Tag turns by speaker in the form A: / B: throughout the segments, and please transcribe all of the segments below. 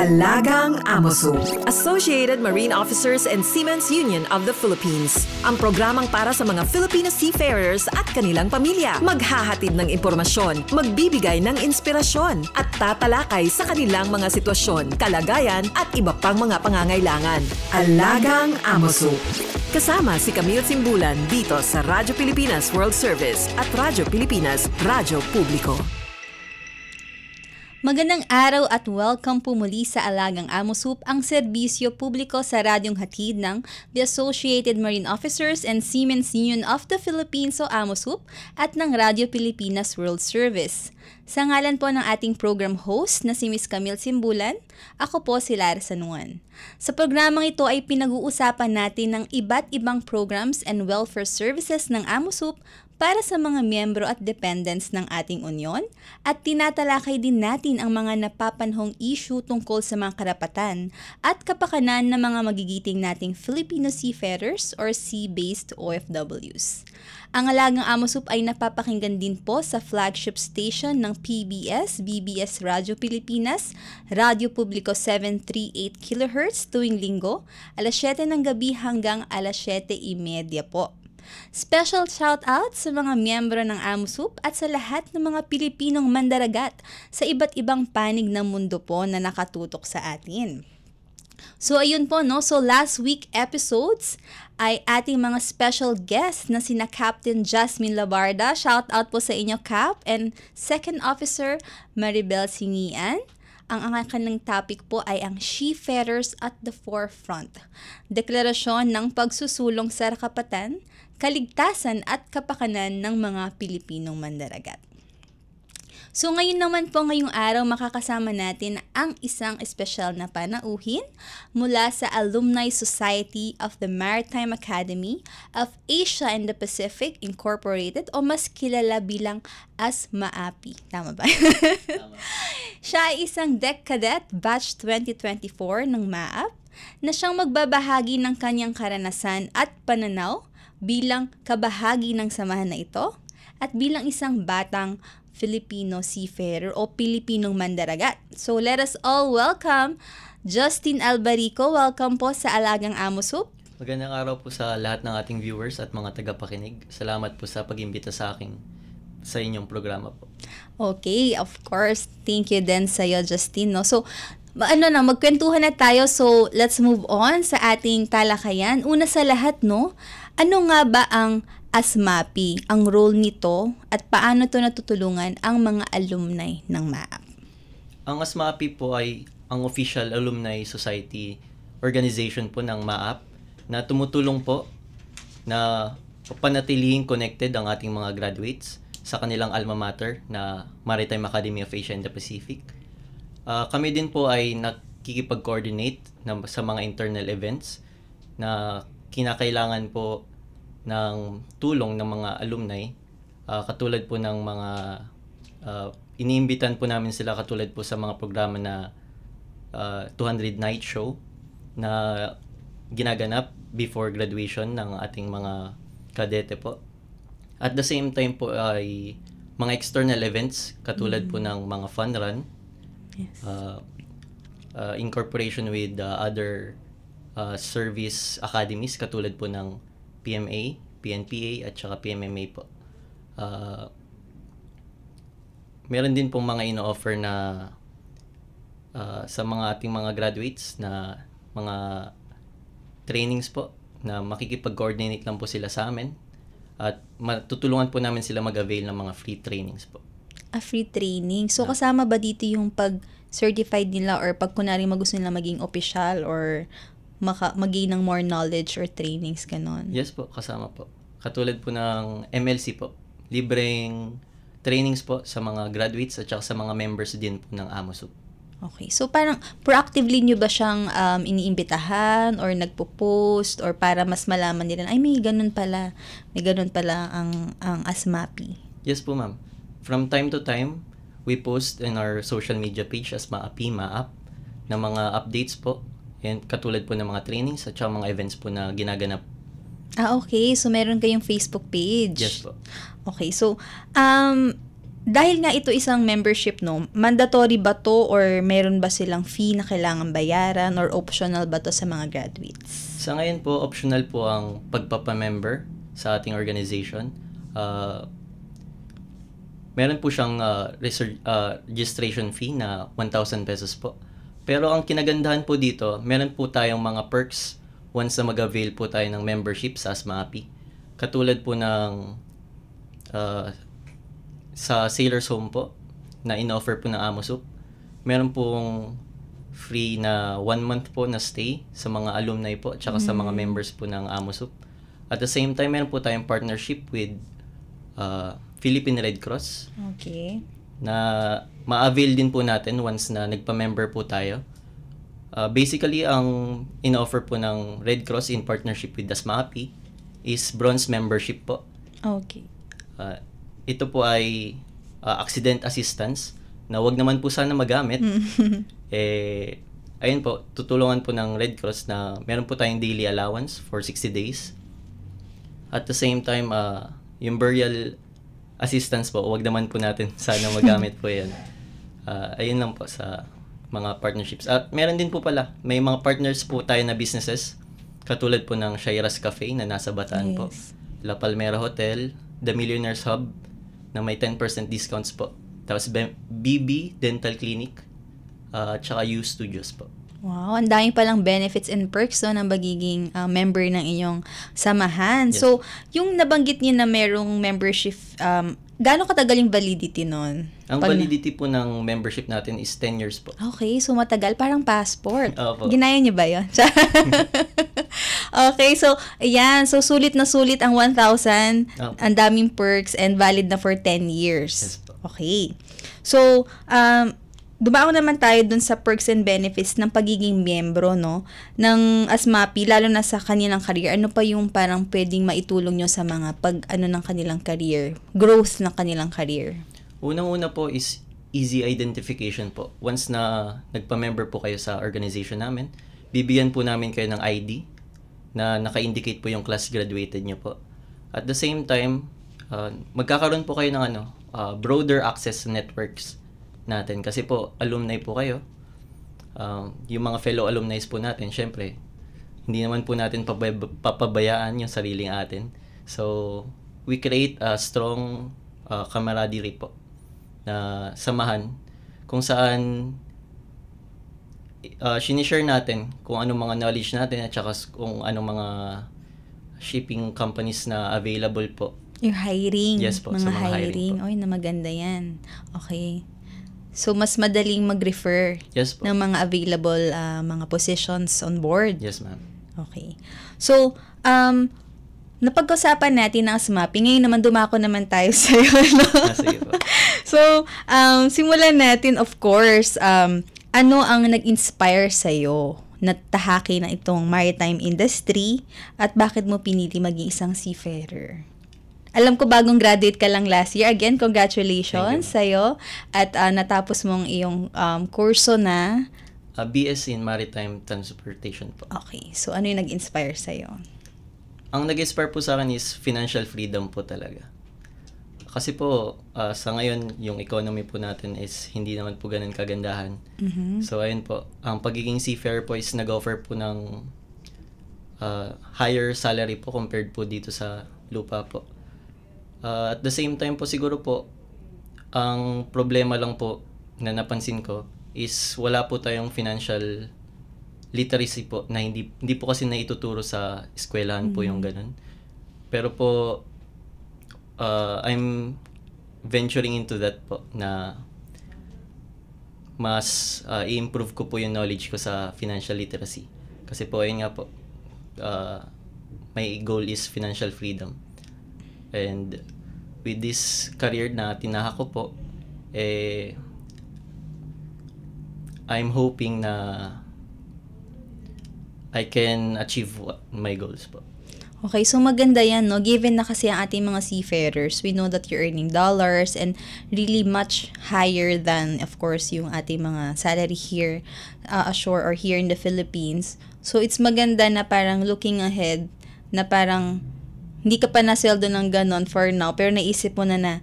A: Alagang Amoso.
B: Associated Marine Officers and Seamen's Union of the Philippines. Ang programang para sa mga Filipino seafarers at kanilang pamilya. Maghahatid ng impormasyon, magbibigay ng inspirasyon, at tatalakay sa kanilang mga sitwasyon, kalagayan at iba pang mga pangangailangan.
A: Alagang Amoso.
B: Kasama si Camille Simbulan dito sa Radyo Pilipinas World Service at Radyo Pilipinas Radyo Publiko.
C: Magandang araw at welcome po muli sa Alagang Amosup, ang serbisyo publiko sa radyong hatid ng The Associated Marine Officers and Seamen's Union of the Philippines o Amosup at ng Radyo Pilipinas World Service. Sa ngalan po ng ating program host na si Ms. Camille Simbulan, ako po si Lara Sanuan. Sa programang ito ay pinag-uusapan natin ng iba't ibang programs and welfare services ng Amosup para sa mga miyembro at dependents ng ating union at tinatalakay din natin ang mga napapanahong issue tungkol sa mga karapatan at kapakanan ng mga magigiting nating Filipino seafarers or sea-based OFWs. Ang Alagang Amosup ay napapakinggan din po sa flagship station ng PBS, BBS Radio Pilipinas, Radyo Publiko 738 kHz tuwing linggo, alas 7 ng gabi hanggang alas 7:30 po. Special shout-out sa mga miyembro ng Amosup at sa lahat ng mga Pilipinong mandaragat sa iba't ibang panig ng mundo po na nakatutok sa atin. So ayun po no, so last week episodes ay ating mga special guests na sina Captain Jasmine Labarda, shout-out po sa inyo Cap, and Second Officer Maribel Singian. Ang kanilang topic po ay ang Seafarers at the Forefront. Deklarasyon ng pagsusulong sa karapatan, kaligtasan at kapakanan ng mga Pilipinong mandaragat. So ngayon naman po ngayong araw makakasama natin ang isang espesyal na panauhin mula sa Alumni Society of the Maritime Academy of Asia and the Pacific Incorporated o mas kilala bilang ASMAAPI. Tama ba? Tama. Siya ay isang Deck Cadet Batch 2024 ng MAAP na siyang magbabahagi ng kanyang karanasan at pananaw bilang kabahagi ng samahan na ito at bilang isang batang Filipino seafarer o Pilipinong mandaragat. So let us all welcome Justin Albarico. Welcome po sa Alagang Amosup.
D: Magandang araw po sa lahat ng ating viewers at mga tagapakinig. Salamat po sa pag-imbita sa inyong programa po. Okay,
C: of course. Thank you din sa iyo, Justin. No? So, magkwentuhan na tayo. So, let's move on sa ating talakayan. Una sa lahat, no? Ano nga ba ang ASMAAPI, ang role nito, at paano ito natutulungan ang mga alumni ng MAAP?
D: Ang ASMAAPI po ay ang official alumni society organization po ng MAAP na tumutulong po na panatilihin connected ang ating mga graduates sa kanilang alma mater na Maritime Academy of Asia and the Pacific. Kami din po ay nakikipag-coordinate sa mga internal events na kinakailangan po ng tulong ng mga alumni, katulad po ng mga iniimbitan po namin sila katulad po sa mga programa na 200 Night Show na ginaganap before graduation ng ating mga kadete po. At the same time po ay mga external events katulad po ng mga fun run, yes. Incorporation with other service academies katulad po ng PMA, PNPA at saka PMMA po. Meron din pong mga ino-offer na sa mga ating mga graduates na mga trainings po na makikipag-coordinate lang po sila sa amin at matutulungan po namin sila mag-avail ng mga free trainings po.
C: Free training. So kasama ba dito yung pag-certified nila or pag kunwari gusto nila maging official or mag-gain ng more knowledge or trainings ganon?
D: Yes po, kasama po. Katulad po ng MLC po. Libreng trainings po sa mga graduates at saka sa mga members din po ng Amosup.
C: Okay. So parang proactively nyo ba siyang iniimbitahan or nagpo-post or para mas malaman nila ay may ganun pala ang ASMAAPI?
D: Yes po ma'am. From time to time, we post in our social media page ASMAAPI, MAAP na mga updates po. And katulad po ng mga trainings at saka mga events po na ginaganap.
C: Okay. So, meron kayong Facebook page?
D: Yes po.
C: Okay. So, Dahil nga ito isang membership, no, mandatory ba to or meron ba silang fee na kailangan bayaran or optional ba to sa mga graduates?
D: Sa ngayon po, optional po ang pagpapamember sa ating organization. Meron po siyang registration fee na 1,000 pesos po. Pero ang kinagandahan po dito, meron po tayong mga perks once na mag-avail po tayo ng membership sa ASMAPI. Katulad po ng sa Sailor's Home po, na in-offer po ng AMOSUP. Meron pong free na 1 month po na stay sa mga alumni po, tsaka sa mga members po ng AMOSUP. At the same time, meron po tayong partnership with Philippine Red Cross.
C: Okay.
D: Na ma-avail din po natin once na nagpa-member po tayo. Basically, ang in-offer po ng Red Cross in partnership with ASMAPI is bronze membership po.
C: Okay.
D: Ito po ay accident assistance na wag naman po sana magamit. Ayun po, tutulungan po ng Red Cross na meron po tayong daily allowance for 60 days. At the same time, yung burial assistance po, wag naman po natin sana magamit po yan. Ayun lang po sa mga partnerships. At meron din po pala, may mga partners po tayo na businesses, katulad po ng Shairas Cafe na nasa Bataan po. La Palmera Hotel, The Millionaire's Hub, na may 10% discounts po. Tapos BB Dental Clinic, tsaka U Studios po.
C: Wow, ang dami palang benefits and perks ng magiging member ng inyong samahan. Yes. So, yung nabanggit niyo na merong membership, gaano katagal yung validity nun?
D: Ang validity po ng membership natin is 10 years po.
C: Okay, so matagal, parang passport.
D: Opo.
C: Ginaya niyo ba yun? Okay, so ayan, so sulit na sulit ang 1,000, ang daming perks and valid na for 10 years.
D: Yes po.
C: Okay. So, dumaon naman tayo dun sa perks and benefits ng pagiging miyembro, no, ng ASMAPI, lalo na sa kanilang career. Ano pa yung parang pwedeng maitulong nyo sa mga ng kanilang career, growth ng kanilang career?
D: Unang-una po is easy identification po. Once na nagpa-member po kayo sa organization namin, bibigyan po namin kayo ng ID na naka-indicate po yung class graduated nyo po. At the same time, magkakaroon po kayo ng broader access networks natin. Kasi po, alumni po kayo. Yung mga fellow alumni po natin, syempre, hindi naman po natin papabayaan yung sariling atin. So, we create a strong camaraderie po na samahan kung saan sinishare natin kung anong mga knowledge natin at saka kung anong mga shipping companies na available po.
C: Yung hiring.
D: Yes po,
C: mga
D: sa mga hiring po.
C: Oy, na maganda yan. Okay. So, mas madaling mag-refer
D: Yes po.
C: ng mga available mga positions on board.
D: Yes, ma'am.
C: Okay. So, napag-usapan natin ang ASMAPI. Ngayon naman, dumako naman tayo sa'yo. No?
D: Sige po.
C: So, simulan natin, of course, ano ang nag-inspire sa'yo na tahaki na itong maritime industry at bakit mo pinili maging isang seafarer? Alam ko bagong graduate ka lang last year. Again, congratulations sa'yo. At natapos mong iyong kurso na
D: BS in Maritime Transportation po.
C: Okay. So, ano yung nag-inspire sa'yo?
D: Ang nag-inspire po sa akin is financial freedom po talaga. Kasi po, sa ngayon, yung economy po natin is hindi naman po ganun kagandahan.
C: Mm-hmm.
D: So, ayun po. Ang pagiging seafarer po is nag-offer po ng higher salary po compared po dito sa lupa po. At the same time po siguro po, ang problema lang po na napansin ko is wala po tayong financial literacy po na hindi po kasi naituturo sa eskwelahan po yung ganun. Pero po, I'm venturing into that po na mas i-improve ko po yung knowledge ko sa financial literacy. Kasi po, ayun nga po, my goal is financial freedom. And with this career na tinahak ko po, I'm hoping na I can achieve my goals po.
C: Okay, so maganda yan, no? Given na kasi ang ating mga seafarers, we know that you're earning dollars and really much higher than, of course, yung ating mga salary here ashore or here in the Philippines. So, it's maganda na parang looking ahead, na parang hindi ka pa nasweldo ng ganon for now, pero naisip mo na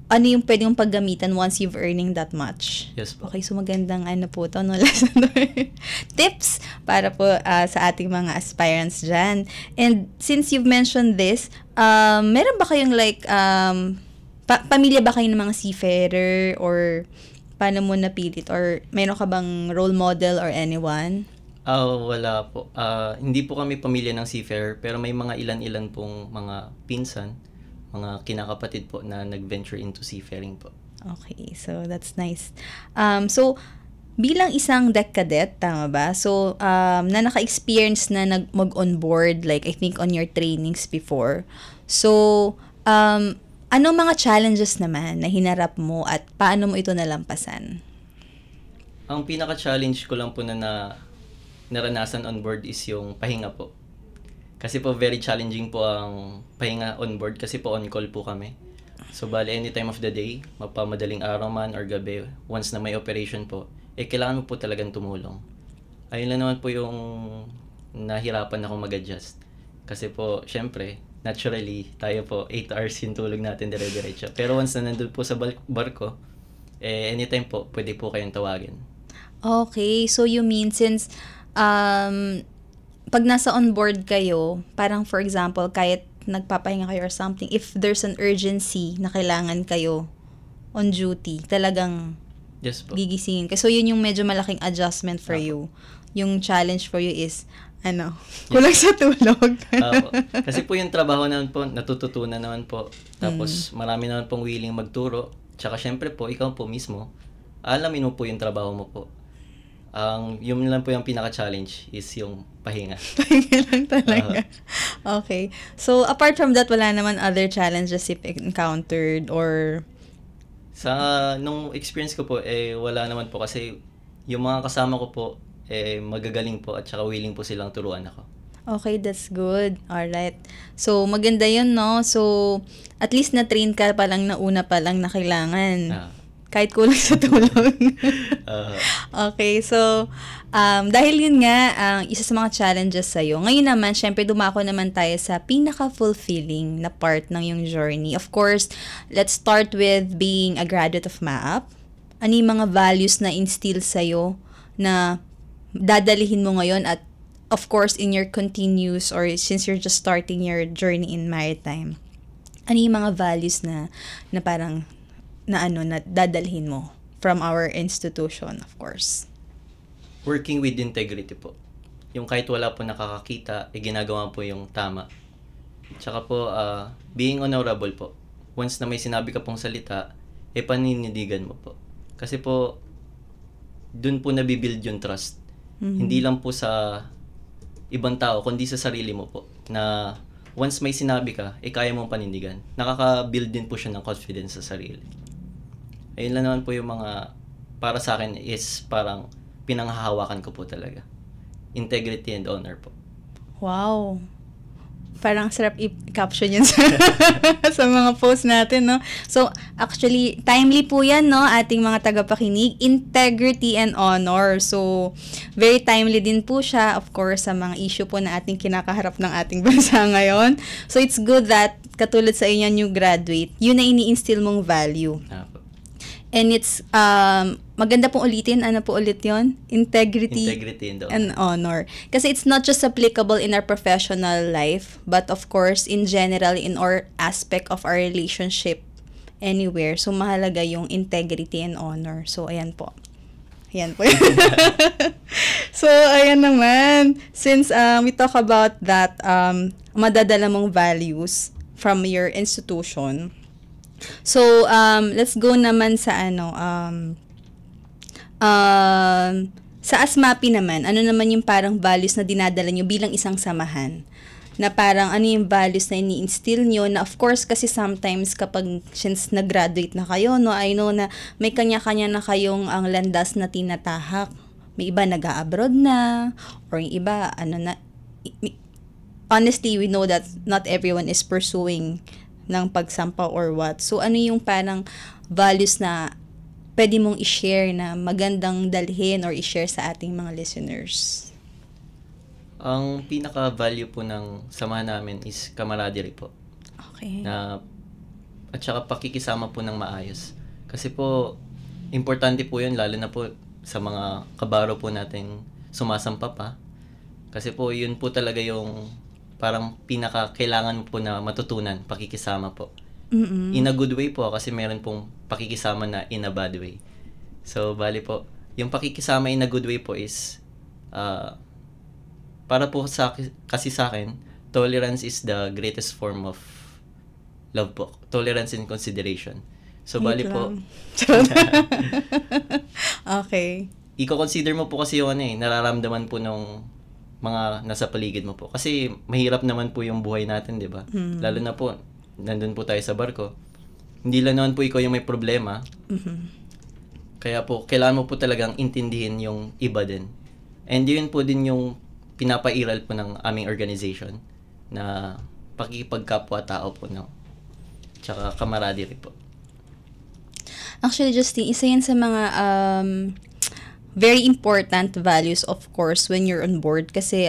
C: ano yung pwede mong paggamitan once you've earning that much.
D: Yes po.
C: Okay, so magandang po to, no, lesson tips para po sa ating mga aspirants dyan. And since you've mentioned this, meron ba kayong like, pamilya ba kayo ng mga seafarer or paano mo napilit? Or meron ka bang role model or anyone?
D: Wala po. Hindi po kami pamilya ng seafarer, pero may mga ilan-ilan pong mga pinsan, mga kinakapatid po na nag-venture into seafaring po.
C: Okay, so that's nice. So, bilang isang deck cadet, tama ba? So, na naka-experience na mag-on-board, like I think on your trainings before. So, anong mga challenges naman na hinarap mo at paano mo ito nalampasan?
D: Ang pinaka-challenge ko lang po na naranasan on board is yung pahinga po. Kasi po very challenging po ang pahinga on board kasi po on call po kami. So bali any time of the day, mapamadaling araw man or gabi, once na may operation po, kailangan mo po talagang tumulong. Ayun lang naman po yung nahirapan akong mag-adjust. Kasi po, syempre, naturally, tayo po 8 hours yung tulog natin dire-diretso. Pero once na nandun po sa barko, anytime po, pwede po kayong tawagin.
C: Okay, so you mean since pag nasa on-board kayo, parang for example, kahit nagpapahinga kayo or something, if there's an urgency na kailangan kayo on duty, talagang
D: Yes po.
C: gigisingin kayo. So, yun yung medyo malaking adjustment for you. Yung challenge for you is, kulang sa tulog.
D: Kasi po yung trabaho naman po, natututunan naman po. Tapos, marami naman pong willing magturo. Tsaka, syempre po, ikaw po mismo, alamin mo po yung trabaho mo po. Yun lang po yung pinaka-challenge is yung pahinga.
C: Pahinga lang talaga. Okay. So, apart from that, wala naman other challenges you've encountered or...
D: Nung experience ko po, wala naman po kasi yung mga kasama ko po, magagaling po at saka willing po silang turuan ako.
C: Okay, that's good. Alright. So, maganda yun, no? So, at least na-train ka pa lang na una pa lang na kailangan. Kahit kulang sa tulog. Okay, so, dahil yun nga, isa sa mga challenges sa'yo, ngayon naman, syempre, dumako naman tayo sa pinaka-fulfilling na part ng yung journey. Of course, let's start with being a graduate of MAAP. Ano yung mga values na instill sa'yo na dadalihin mo ngayon at of course, in your continuous or since you're just starting your journey in maritime, ano yung mga values na parang na dadalhin mo from our institution, of course?
D: Working with integrity po. Yung kahit wala po nakakakita, ginagawa po yung tama. Tsaka po, being honorable po. Once na may sinabi ka pong salita, paninindigan mo po. Kasi po, dun po nabibuild yung trust. Mm-hmm. Hindi lang po sa ibang tao, kundi sa sarili mo po. Na once may sinabi ka, kaya mong panindigan. Nakaka-build din po siya ng confidence sa sarili. Ayun lang naman po yung mga, para sa akin is parang pinanghahawakan ko po talaga. Integrity and honor po.
C: Wow. Parang sarap i-caption yun sa mga posts natin, no? So, actually, timely po yan, no? Ating mga tagapakinig. Integrity and honor. So, very timely din po siya, of course, sa mga issue po na ating kinakaharap ng ating bansa ngayon. So, it's good that, katulad sa inyo new graduate, yun na ini-instill mong value. And it's, maganda pong ulitin, ano po ulit yun? Integrity and honor. Kasi it's not just applicable in our professional life, but of course, in general, in our aspect of our relationship anywhere. So, mahalaga yung integrity and honor. So, ayan po. Ayan po. So, ayan naman. Since we talk about that, madadala mong values from your institution. So, let's go naman sa sa ASMAPI naman, ano naman yung parang values na dinadala nyo bilang isang samahan? Na parang ano yung values na ini-instill nyo na of course kasi sometimes kapag since nag-graduate na kayo, no, I know na may kanya-kanya na kayong ang landas na tinatahak. May iba nag-a-abroad na, or yung iba, honestly, we know that not everyone is pursuing ng pagsampa or what. So, ano yung parang values na pwede mong i-share na magandang dalhin or i-share sa ating mga listeners?
D: Ang pinaka-value po ng samahan namin is camaraderie po.
C: Okay.
D: Na at saka pakikisama po ng maayos. Kasi po, importante po yun, lalo na po sa mga kabaro po natin sumasampa pa. Kasi po, yun po talaga yung parang pinaka-kailangan mo po na matutunan, pakikisama po. In a good way po, kasi meron pong pakikisama na in a bad way. So, bali po, yung pakikisama in a good way po is, para po kasi sa akin, tolerance is the greatest form of love po. Tolerance and consideration. So, bali po,
C: Okay.
D: i-consider mo po kasi yung nararamdaman po nung mga nasa paligid mo po. Kasi mahirap naman po yung buhay natin, di ba? Lalo na po, nandun po tayo sa barko. Hindi lang naman po ikaw yung may problema. Kaya po, kailangan mo po talagang intindihin yung iba din. And yun po din yung pinapairal po ng aming organization na pakikipagkapwa-tao po, no? Tsaka camaraderie po.
C: Actually, Justine, isa yan sa mga very important values, of course, when you're on board. Kasi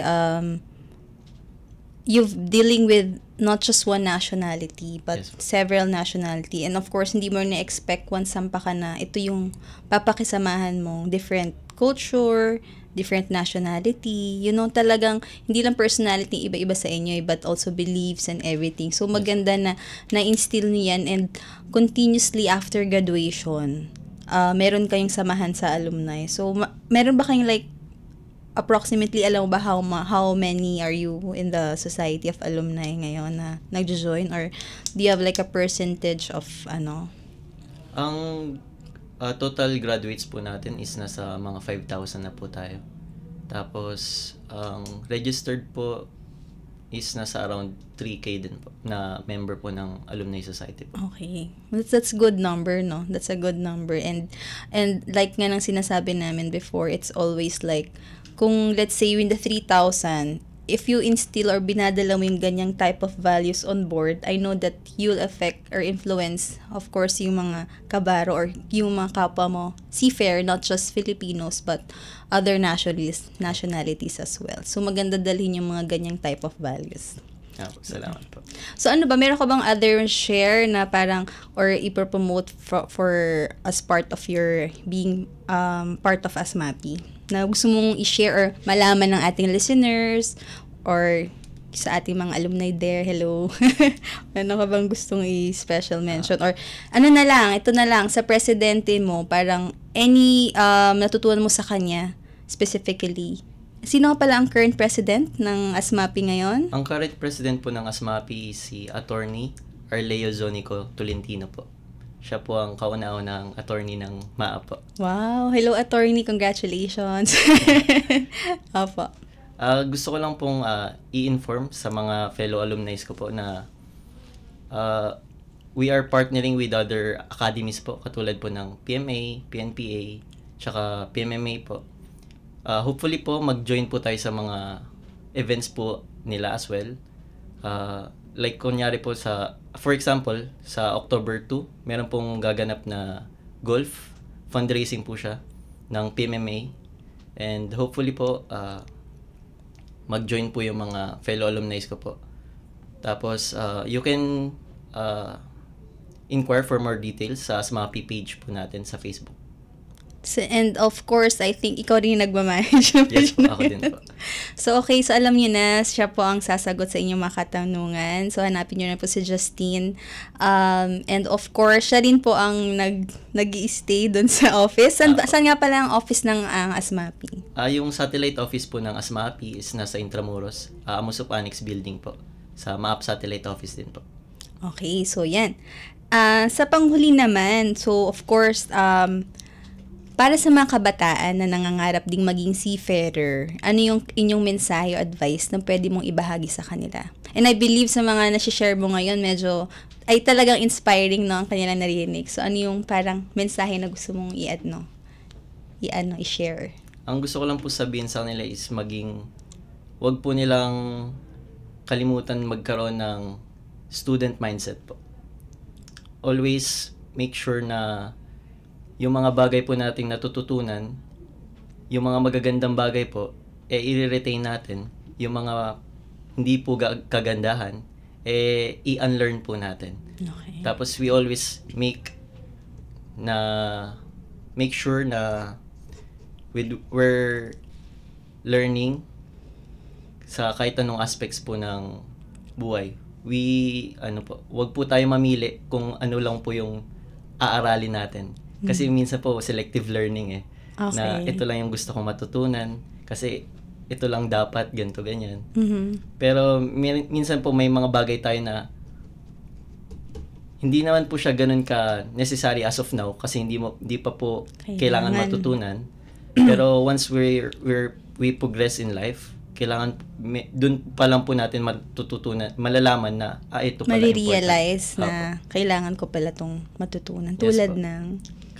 C: you're dealing with not just one nationality, but
D: Yes.
C: several nationality. And of course, hindi mo na-expect once sampa ka na, ito yung papakisamahan mo, different culture, different nationality. You know, talagang, hindi lang personality iba-iba sa inyo, but also beliefs and everything. So, maganda na na-instill niyo yan, and continuously after graduation, meron kayong samahan sa alumni. So, meron ba kayong like, approximately, alam mo ba how many are you in the Society of Alumni ngayon na nag-join? Or do you have like a percentage of
D: Ang total graduates po natin is nasa mga 5,000 na po tayo. Tapos, ang registered po is nasa around 3K din po na member po ng Alumni Society po.
C: Okay. That's good number, no? That's a good number. And like nga nang sinasabi namin before, it's always like, kung let's say in the 3,000, if you instill or binadala mo yung ganyang type of values on board, I know that you'll affect or influence, of course, yung mga kabaro or yung mga kapwa mo, seafarer, not just Filipinos, but other nationalities as well. So, maganda dalhin yung mga ganyang type of values.
D: Salamat po.
C: So, ano ba? Meron ka bang other share na parang, or ipropromote for as part of your being part of ASMAPI? Na gusto mong i-share or malaman ng ating listeners or sa ating mga alumni there, hello. Ano ka bang gustong i-special mention? Or ano na lang, ito na lang, sa presidente mo, parang any natutunan mo sa kanya specifically. Sino pala ang current president ng ASMAPI ngayon?
D: Ang current president po ng ASMAPI si Attorney Arleo Zonico Tolentino po. Siya po ang kauna-unang attorney ng MAA po.
C: Wow! Hello, attorney. Congratulations! Opo.
D: Gusto ko lang pong i-inform sa mga fellow alumni ko po na we are partnering with other academies po, katulad po ng PMA, PNPA, tsaka PMMA po. Hopefully po, mag-join po tayo sa mga events po nila as well. Like, kunyari po for example, sa October 2, meron pong gaganap na golf fundraising po siya ng PMMA. And hopefully po, mag-join po yung mga fellow alumni ko po. Tapos, you can inquire for more details sa ASMAPI page po natin sa Facebook.
C: So, and of course, I think ikaw rin nagmamanage.
D: Yes po, ako din po.
C: So, okay. So, alam niyo na, siya po ang sasagot sa inyong mga katanungan. So, hanapin niyo na po si Justine. And of course, siya rin po ang nag-i-stay doon sa office. Saan nga pala ang office ng ASMAPI?
D: Yung satellite office po ng ASMAPI is nasa Intramuros, Amosup Annex Building po. Sa MAP satellite office din po.
C: Okay. So, yan. Sa panghuli naman, so of course, para sa mga kabataan na nangangarap ding maging seafarer, ano yung inyong mensahe o advice na pwede mong ibahagi sa kanila? And I believe sa mga nasi-share mo ngayon, medyo ay talagang inspiring, no, ang kanilang narinig. So, ano yung parang mensahe na gusto mong i-share?
D: Ang gusto ko lang po sabihin sa kanila is wag po nilang kalimutan magkaroon ng student mindset po. Always make sure na yung mga bagay po nating natututunan, yung mga magagandang bagay po, i-retain natin. Yung mga hindi po kagandahan, i-unlearn po natin.
C: Okay.
D: Tapos we always make sure na we're learning sa kahit anong aspects po ng buhay. Wag po tayo mamili kung ano lang po yung aaralin natin. Kasi minsan po selective learning
C: Okay.
D: Na ito lang yung gusto kong matutunan kasi ito lang dapat ganito ganyan. Pero minsan po may mga bagay tayo na hindi naman po siya ganun ka necessary as of now kasi hindi pa po kailangan matutunan. Pero once we progress in life, kailangan dun pa lang po natin matututunan, malalaman na ito pala
C: Mali-realize
D: important.
C: na kailangan ko pala tong matutunan.
D: Yes
C: Tulad
D: po.
C: ng...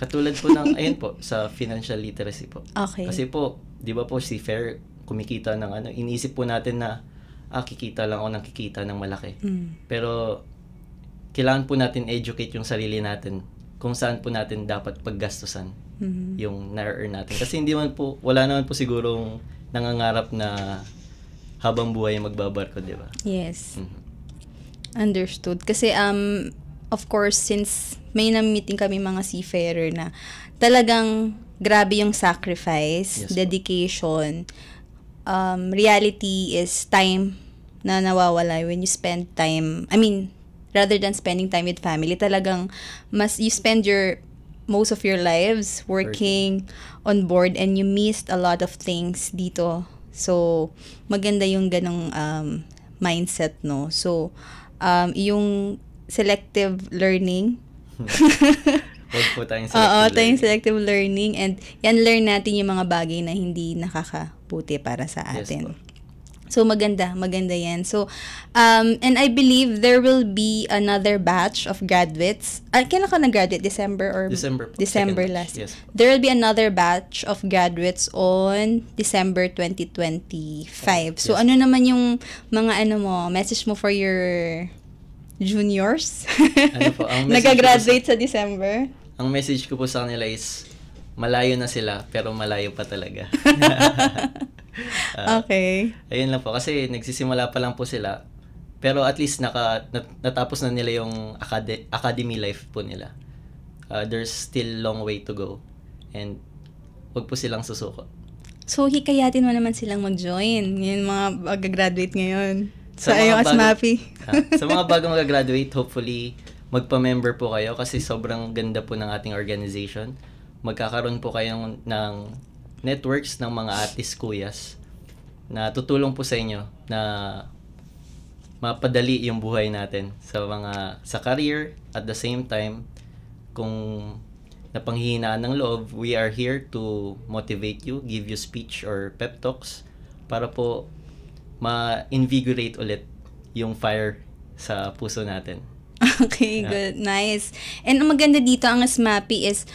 D: Katulad po ng, ayun po, sa financial literacy po.
C: Okay.
D: Kasi po, di ba po si Fair kumikita ng iniisip po natin na, kikita lang ako ng kikita ng malaki. Pero, kailangan po natin educate yung sarili natin kung saan po natin dapat paggastusan yung na-earn natin. Kasi wala naman po sigurong nangangarap na habang buhay magbabarko, di ba?
C: Yes. Understood. Kasi, of course, since may na-meeting kami mga seafarer na talagang grabe yung sacrifice,
D: Yes,
C: dedication. Reality is time na nawawala when you spend time, rather than spending time with family, talagang you spend most of your lives working on board and you missed a lot of things dito. So, maganda yung ganong mindset, no? So, yung selective learning.
D: Huwag po tayong
C: selective learning. And yan, learn natin yung mga bagay na hindi nakakabuti para sa atin.
D: Yes,
C: so, maganda yan. So, and I believe there will be another batch of graduates. Kailan ka nag-graduate? December or?
D: December po.
C: December
D: Second
C: last.
D: batch. Yes.
C: There will be another batch of graduates on December 2025. So,
D: Yes.
C: ano naman yung mga message mo for your juniors?
D: Ang message
C: Nag-graduate sa December?
D: Ang message ko po sa kanila is, malayo na sila, pero malayo pa talaga.
C: Okay.
D: Ayun lang po, kasi nagsisimula pa lang po sila, pero at least natapos na nila yung academy life po nila. There's still long way to go, and wag po silang susuko.
C: So, hikayatin mo naman silang mag-join. Yung mga mag-graduate ngayon.
D: Sa
C: Sa
D: mga
C: iyong ASMAPI.
D: Sa mga bagong mag-graduate, hopefully, magpa-member po kayo kasi sobrang ganda po ng ating organization. Magkakaroon po kayo ng networks ng mga artist kuyas na tutulong po sa inyo na mapadali yung buhay natin sa career. At the same time, kung napanghihinaan ng loob, we are here to motivate you, give you speech or pep talks para po ma-invigorate ulit yung fire sa puso natin.
C: Okay, good. Nice. And ang maganda dito, ang ASMAPI is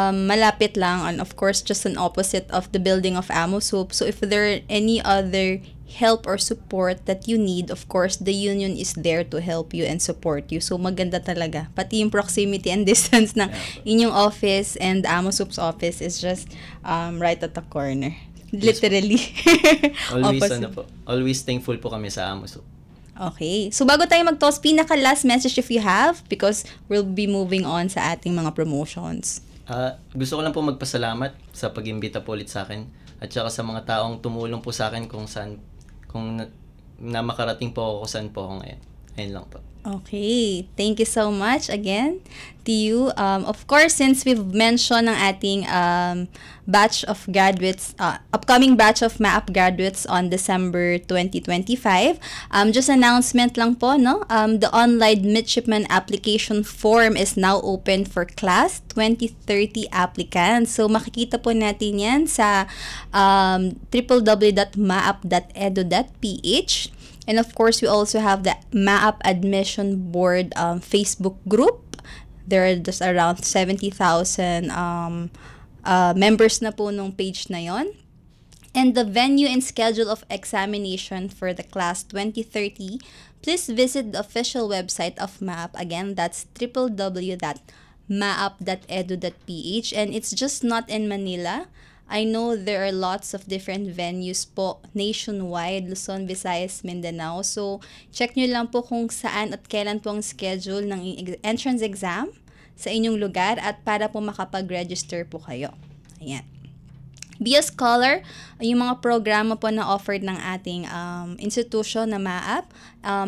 C: malapit lang and of course just an opposite of the building of AMOSUP. So if there are any other help or support that you need, of course, the union is there to help you and support you. So maganda talaga. Pati yung proximity and distance na inyong office and AMOSUP's office is just right at the corner. Literally.
D: Always thankful po kami sa AMOSUP.
C: Okay. So, bago tayo mag-toss, pinaka-last message if you have because we'll be moving on sa ating mga promotions.
D: Gusto ko lang po magpasalamat sa pag-imbita po ulit sa akin at saka sa mga taong tumulong po sa akin kung na makarating po ako kung saan po ako ngayon. Ayun lang po.
C: Okay. Thank you so much again to you. Of course, since we've mentioned ang ating batch of graduates, upcoming batch of MAAP graduates on December 2025, just announcement lang po, no? The online midshipman application form is now open for class 2030 applicants. So, makikita po natin yan sa www.maap.edu.ph. And of course, we also have the MAAP Admission Board Facebook group. There are just around 70,000 members na po nung page na yon. And the venue and schedule of examination for the class 2030, please visit the official website of MAAP. Again, that's www.maap.edu.ph. And it's just not in Manila. I know there are lots of different venues po nationwide, Luzon, Visayas, Mindanao. So, check nyo lang po kung saan at kailan po ang schedule ng entrance exam sa inyong lugar at para po makapag-register po kayo. Ayan. Be a Scholar, yung mga programa po na offered ng ating institution na MAAP.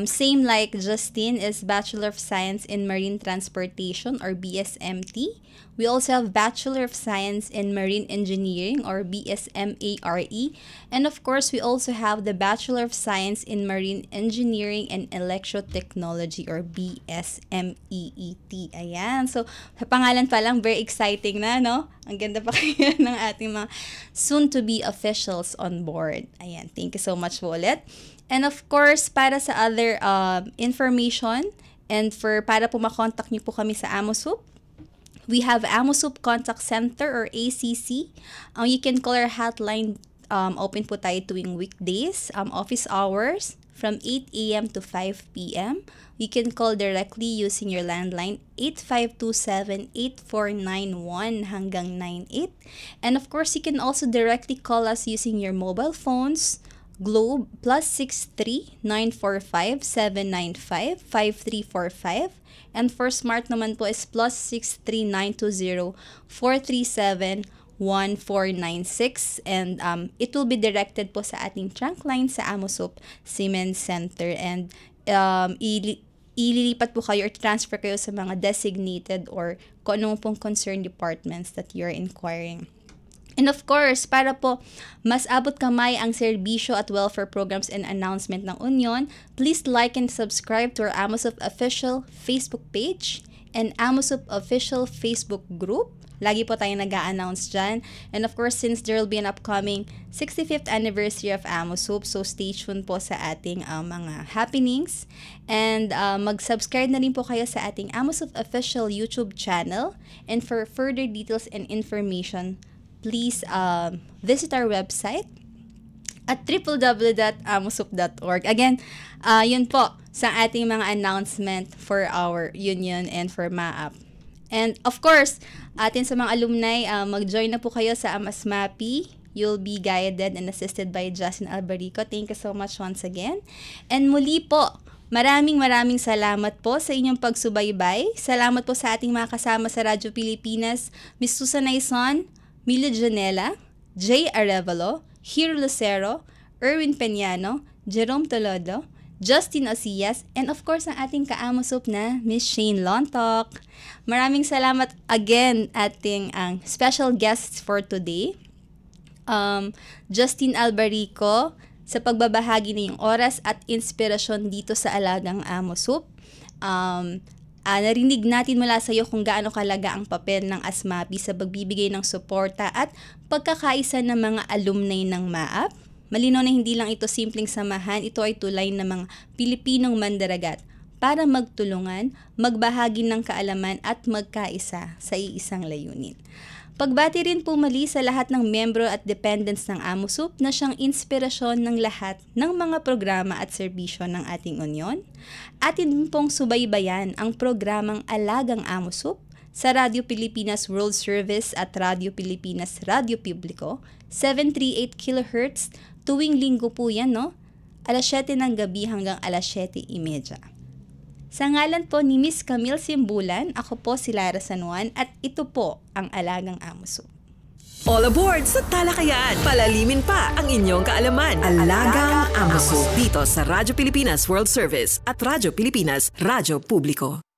C: Same like Justine is Bachelor of Science in Marine Transportation or BSMT. We also have Bachelor of Science in Marine Engineering or BSMARE. And of course, we also have the Bachelor of Science in Marine Engineering and Electrotechnology or BSMEET. Ayan. So, sa pangalan pa lang, very exciting na, no? Ang ganda pa kayo ng ating mga soon-to-be officials on board. Ayan. Thank you so much po ulit. And of course, para sa other information and para po makontak niyo po kami sa AMOSUP, we have AMOSUP Contact Center or ACC. You can call our hotline. Open po tayo tuwing weekdays, office hours from 8 a.m. to 5 p.m. You can call directly using your landline 8527-8491 hanggang 98. And of course, you can also directly call us using your mobile phones. Globe +63945-795-5345. And for smart naman po is +63920-437-1496. And it will be directed po sa ating trunk line sa AMOSUP Siemens Center. And ililipat po kayo or transfer kayo sa mga designated or kung ano pong concerned departments that you're inquiring. And of course, para po mas abot kamay ang serbisyo at welfare programs and announcement ng Union, please like and subscribe to our AMOSUP official Facebook page and AMOSUP official Facebook group. Lagi po tayo nag-a-announce dyan. And of course, since there will be an upcoming 65th anniversary of AMOSUP, so stay tuned po sa ating mga happenings. And mag-subscribe na rin po kayo sa ating AMOSUP official YouTube channel. And for further details and information, please visit our website at www.amosup.org. Again, yun po sa ating mga announcement for our union and for MAAP. And of course, atin sa mga alumni, mag-join na po kayo sa AMASMAPI. You'll be guided and assisted by Justin Albarico. Thank you so much once again. And muli po, maraming salamat po sa inyong pagsubaybay. Salamat po sa ating mga kasama sa Radyo Pilipinas, Ms. Susan Naison, Milo Janela, Jay Arevalo, Hiro Lucero, Erwin Peñano, Jerome Tolodo, Justin Osillas, and of course ang ating ka-AMOSUP na Miss Shane Lontok. Maraming salamat again ating special guests for today. Justin Albarico sa pagbabahagi ng oras at inspirasyon dito sa Alagang AMOSUP. Narinig natin mula sa iyo kung gaano kalaga ang papel ng ASMAPI sa pagbibigay ng suporta at pagkakaisa ng mga alumni ng MAAP. Malinaw na hindi lang ito simpleng samahan, ito ay tulay ng mga Pilipinong mandaragat para magtulungan, magbahagi ng kaalaman at magkaisa sa iisang layunin. Pagbati rin po muli sa lahat ng membro at dependents ng AMOSUP na siyang inspirasyon ng lahat ng mga programa at serbisyo ng ating union. Atin din pong subaybayan ang programang Alagang AMOSUP sa Radyo Pilipinas World Service at Radyo Pilipinas Radyo Publiko, 738 kHz, tuwing linggo po yan, no? 7:00 ng gabi hanggang 7:30. Sa ngalan po ni Miss Camille Simbulan, ako po si Lara San Juan at ito po ang Alagang AMOSUP.
B: All aboard sa talakayan. Palalimin pa ang inyong kaalaman.
A: Alagang AMOSUP.
B: Dito sa Radyo Pilipinas World Service at Radyo Pilipinas Radyo Publiko.